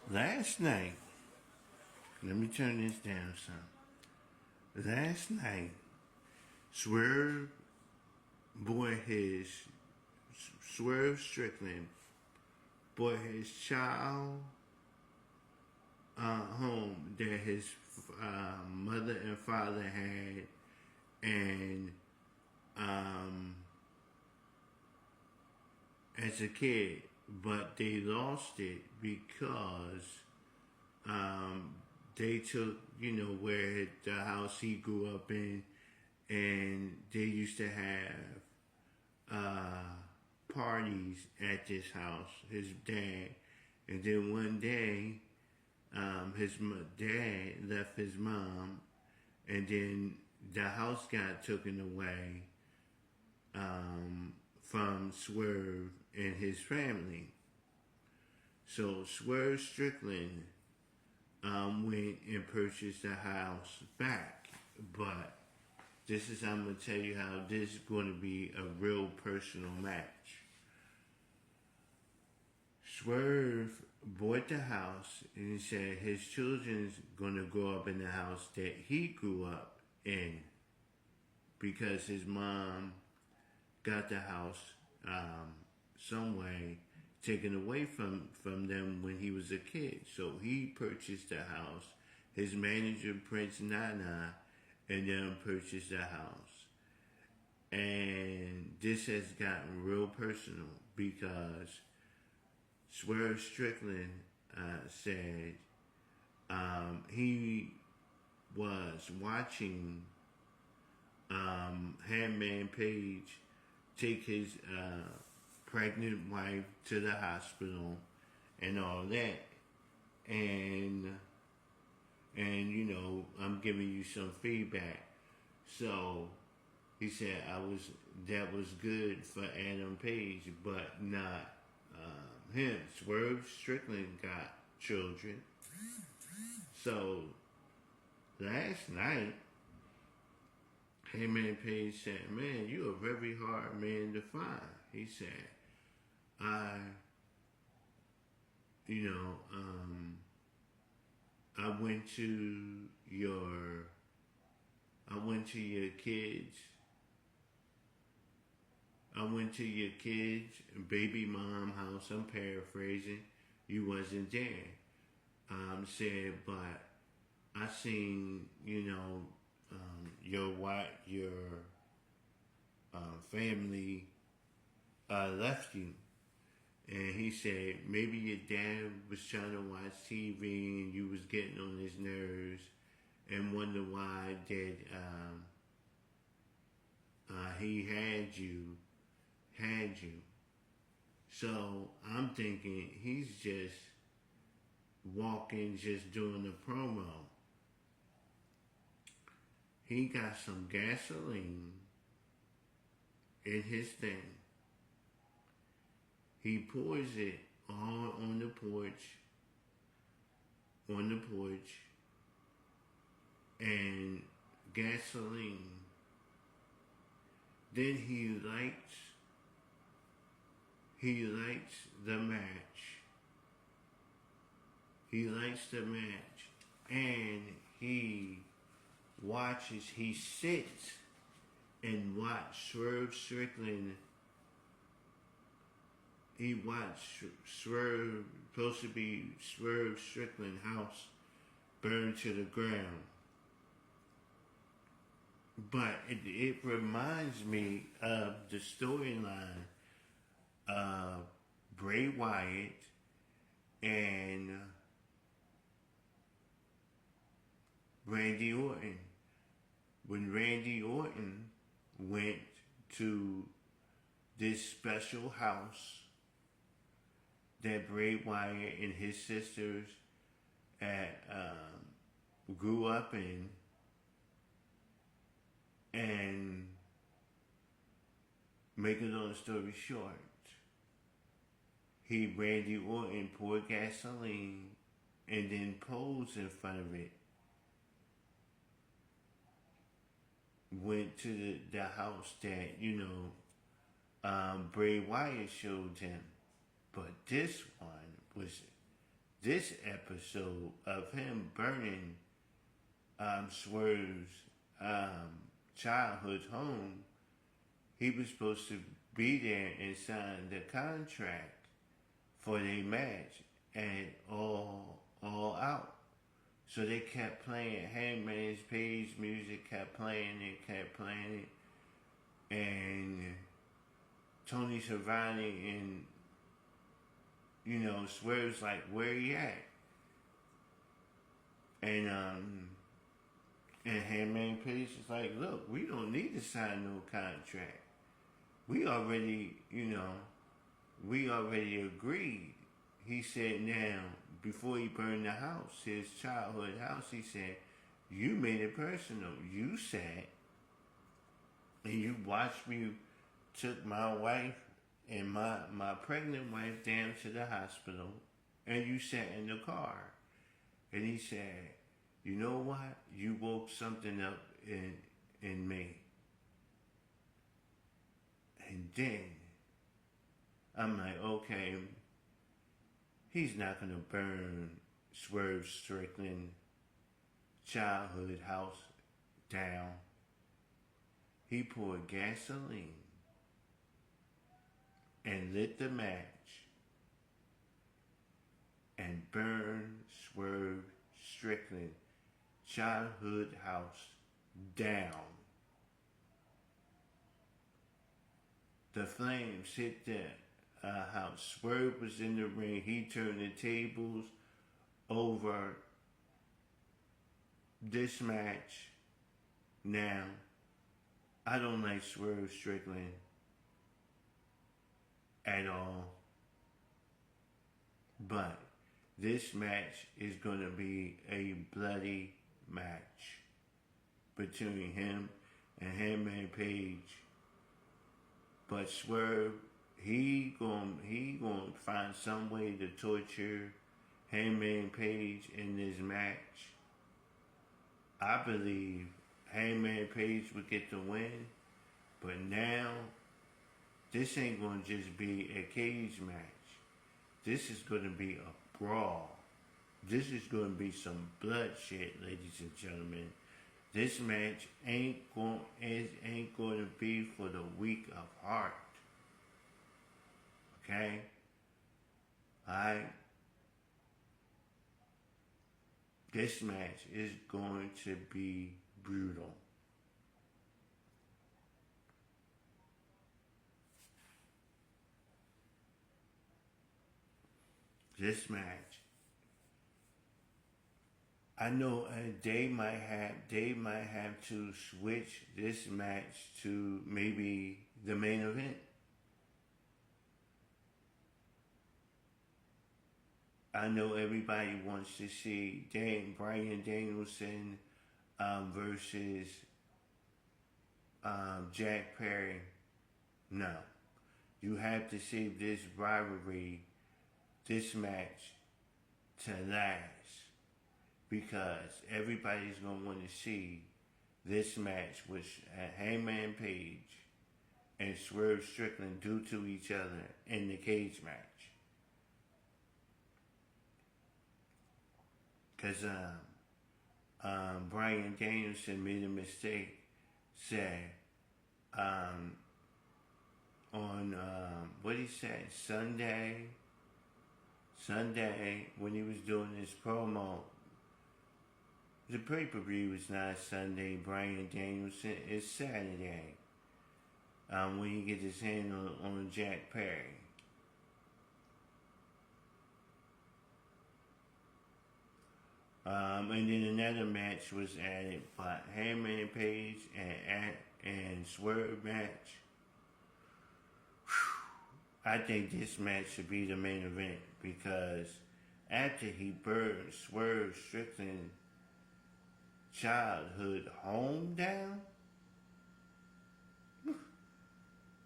Last night, let me turn this down some. Last night, Swerve bought his Swerve Strickland bought his child home that his mother and father had, and um, as a kid, but they lost it because um, they took, where the house he grew up in, and they used to have parties at this house, his dad. And then one day, his dad left his mom, and then the house got taken away from Swerve and his family. So Swerve Strickland went and purchased the house back. But I'm going to tell you how this is going to be a real personal match. Swerve bought the house and he said his children's going to grow up in the house that he grew up in because his mom got the house some way taken away from them when he was a kid. So he purchased the house. His manager, Prince Nana, and them purchased the house. And this has gotten real personal because Swerve Strickland said he was watching Handman Page take his pregnant wife to the hospital and all that. And I'm giving you some feedback. So he said that was good for Adam Page, but not him. Swerve Strickland got children. So last night, Handman Page said, "Man, you're a very hard man to find." He said, I went to your kids. I went to your kids' baby mom house. I'm paraphrasing. You wasn't there. Said, but I seen, your family left you. And he said, maybe your dad was trying to watch TV and you was getting on his nerves and wonder why that he had you. So I'm thinking he's just walking, just doing a promo. He got some gasoline in his thing. He pours it all on the porch, and gasoline. Then he lights the match. And he sits and watches Swerve Strickland. He watched supposed to be Swerve Strickland house burn to the ground. But it reminds me of the storyline of Bray Wyatt and Randy Orton. When Randy Orton went to this special house that Bray Wyatt and his sisters grew up in, and make a long story short, Randy Orton poured gasoline and then posed in front of it. Went to the house that, Bray Wyatt showed him. But this one was this episode of him burning Swerve's childhood home, he was supposed to be there and sign the contract for their match, and all out. So they kept playing Handmaid's Page music, kept playing it, and Tony Schiavone and Swerve's like, where he at? And Handmaid's Page is like, look, we don't need to sign no contract. We already agreed. He said now, before he burned the house, his childhood house, he said, you made it personal. You sat and you watched me took my wife and my pregnant wife down to the hospital, and you sat in the car. And he said, you know what? You woke something up in me. And then I'm like, okay, he's not gonna burn Swerve Strickland childhood house down. He poured gasoline and lit the match and burned Swerve Strickland childhood house down. The flames hit the house. Swerve was in the ring. He turned the tables over this match. Now, I don't like Swerve Strickland at all, but this match is going to be a bloody match between him and Hangman Page. But Swerve, he gonna find some way to torture Hangman Page in this match. I believe Hangman Page would get the win, but now this ain't gonna just be a cage match. This is gonna be a brawl. This is gonna be some bloodshed, ladies and gentlemen. This match ain't going to be for the weak of heart. Okay? Alright? This match is going to be brutal. This match, I know they might have to switch this match to maybe the main event. I know everybody wants to see Bryan Danielson versus Jack Perry. No, you have to save this rivalry, this match, to last. Because everybody's going to want to see this match with Hangman Page and Swerve Strickland do to each other in the cage match. Because Bryan Danielson made a mistake, said on, what he said, Sunday, when he was doing his promo. The pay-per-view was not Sunday. Bryan Danielson is Saturday. When he gets his hand on Jack Perry. And then another match was added by Hangman Page and Swerve match. I think this match should be the main event, because after he burned Swerve Strickland childhood home down,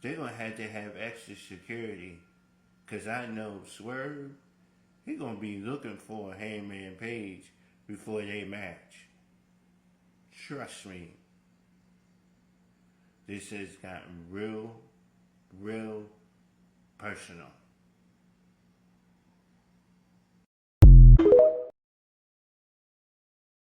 they're gonna have to have extra security, because I know Swerve, he's gonna be looking for Hangman Page before they match. Trust me, this has gotten real personal.